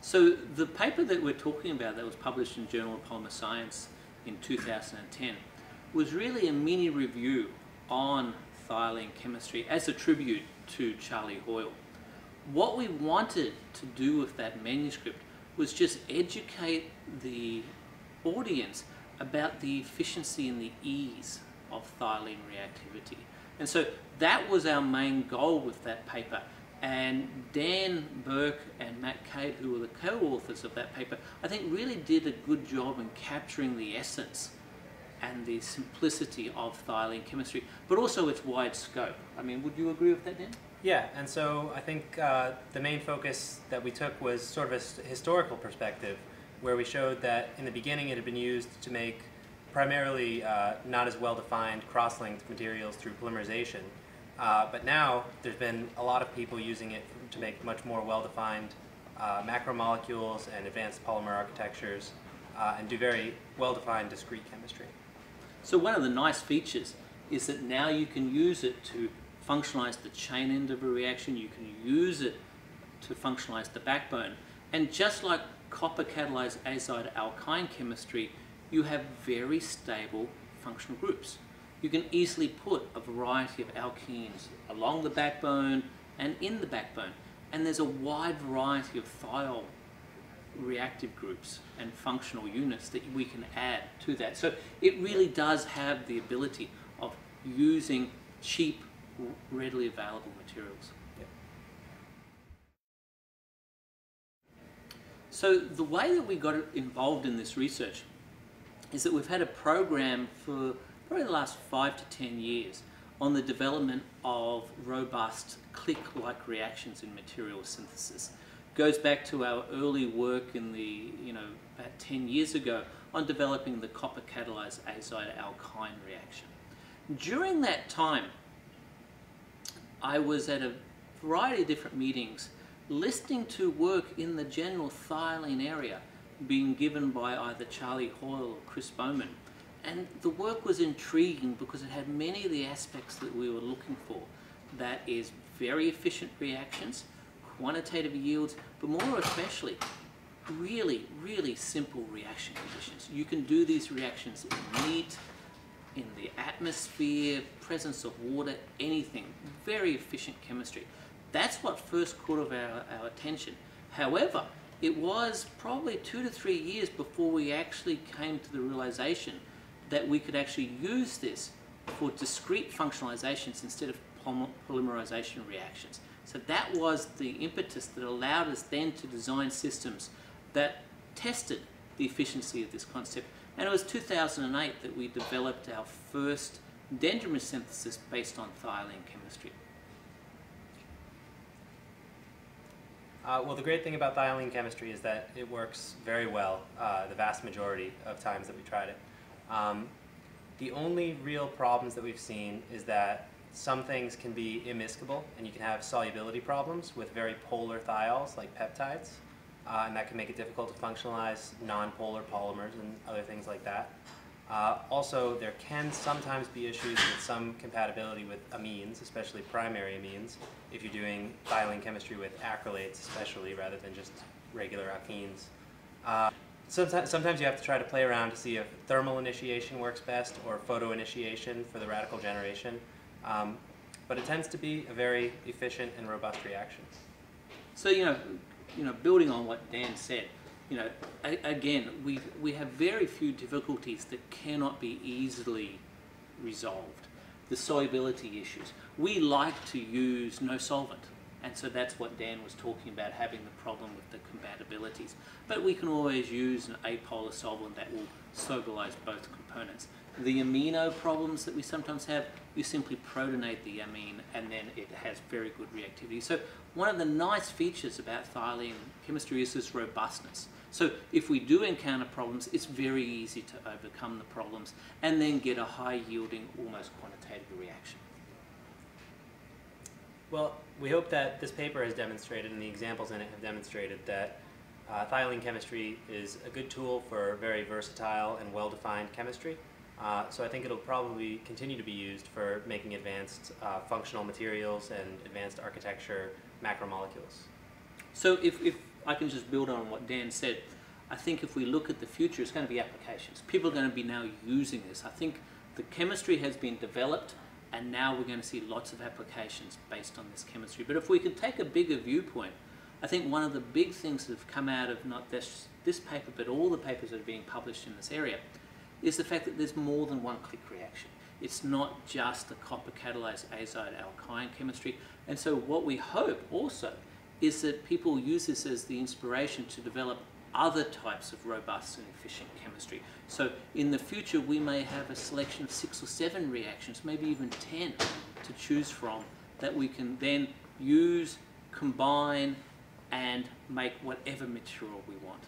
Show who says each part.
Speaker 1: So the paper that we're talking about that was published in Journal of Polymer Science in 2010 was really a mini review on thiol-ene chemistry as a tribute to Charlie Hoyle. What we wanted to do with that manuscript was just educate the audience about the efficiency and the ease of thiol-ene reactivity. And so that was our main goal with that paper. And Dan, Burke and Matt Cade, who were the co-authors of that paper, I think really did a good job in capturing the essence and the simplicity of thiol-ene chemistry, but also its wide scope. I mean, would you agree with that, Dan?
Speaker 2: Yeah, and so I think the main focus that we took was sort of a historical perspective, where we showed that in the beginning it had been used to make primarily not as well-defined cross-linked materials through polymerization. But now there's been a lot of people using it to make much more well-defined macromolecules and advanced polymer architectures and do very well-defined discrete chemistry.
Speaker 1: So one of the nice features is that now you can use it to functionalize the chain end of a reaction, you can use it to functionalize the backbone, and just like copper catalyzed azide alkyne chemistry, you have very stable functional groups. You can easily put a variety of alkenes along the backbone and in the backbone, and there's a wide variety of thiol reactive groups and functional units that we can add to that. So it really does have the ability of using cheap, readily available materials.
Speaker 2: Yeah.
Speaker 1: So the way that we got involved in this research is that we've had a program for probably the last 5 to 10 years on the development of robust click-like reactions in material synthesis. Goes back to our early work in the, about 10 years ago on developing the copper catalyzed azide alkyne reaction. During that time, I was at a variety of different meetings listening to work in the general thiol-ene area being given by either Charlie Hoyle or Chris Bowman. And the work was intriguing because it had many of the aspects that we were looking for. That is very efficient reactions, quantitative yields, but more especially, really, really simple reaction conditions. You can do these reactions in heat, in the atmosphere, presence of water, anything. Very efficient chemistry. That's what first caught our attention. However, it was probably 2 to 3 years before we actually came to the realization that we could actually use this for discrete functionalizations instead of polymerization reactions. So that was the impetus that allowed us then to design systems that tested the efficiency of this concept. And it was 2008 that we developed our first dendrimer synthesis based on thiol-ene chemistry.
Speaker 2: Well, the great thing about thiol-ene chemistry is that it works very well the vast majority of times that we tried it. The only real problems that we've seen is that some things can be immiscible, and you can have solubility problems with very polar thiols like peptides, and that can make it difficult to functionalize non-polar polymers and other things like that. Also, there can sometimes be issues with some compatibility with amines, especially primary amines, if you're doing thiol-ene chemistry with acrylates especially, rather than just regular alkenes. Sometimes you have to try to play around to see if thermal initiation works best or photo initiation for the radical generation. But it tends to be a very efficient and robust reaction.
Speaker 1: So, building on what Dan said, again, we have very few difficulties that cannot be easily resolved. The solubility issues. We like to use no solvent. And so that's what Dan was talking about, having the problem with the compatibilities. But we can always use an apolar solvent that will solubilize both components. The amino problems that we sometimes have, you simply protonate the amine and then it has very good reactivity. So one of the nice features about thiol-ene chemistry is this robustness. So if we do encounter problems, it's very easy to overcome the problems and then get a high yielding, almost quantitative reaction.
Speaker 2: Well, we hope that this paper has demonstrated, and the examples in it have demonstrated, that thiol-ene chemistry is a good tool for very versatile and well-defined chemistry. So I think it'll probably continue to be used for making advanced functional materials and advanced architecture macromolecules.
Speaker 1: So if I can just build on what Dan said. I think if we look at the future, it's going to be applications. People are going to be now using this. I think the chemistry has been developed, and now we're going to see lots of applications based on this chemistry. But if we could take a bigger viewpoint, I think one of the big things that have come out of not this paper, but all the papers that are being published in this area, is the fact that there's more than one click reaction. It's not just the copper catalyzed azide alkyne chemistry. And so what we hope also is that people use this as the inspiration to develop other types of robust and efficient chemistry. So in the future, we may have a selection of 6 or 7 reactions, maybe even 10 to choose from, that we can then use, combine, and make whatever material we want.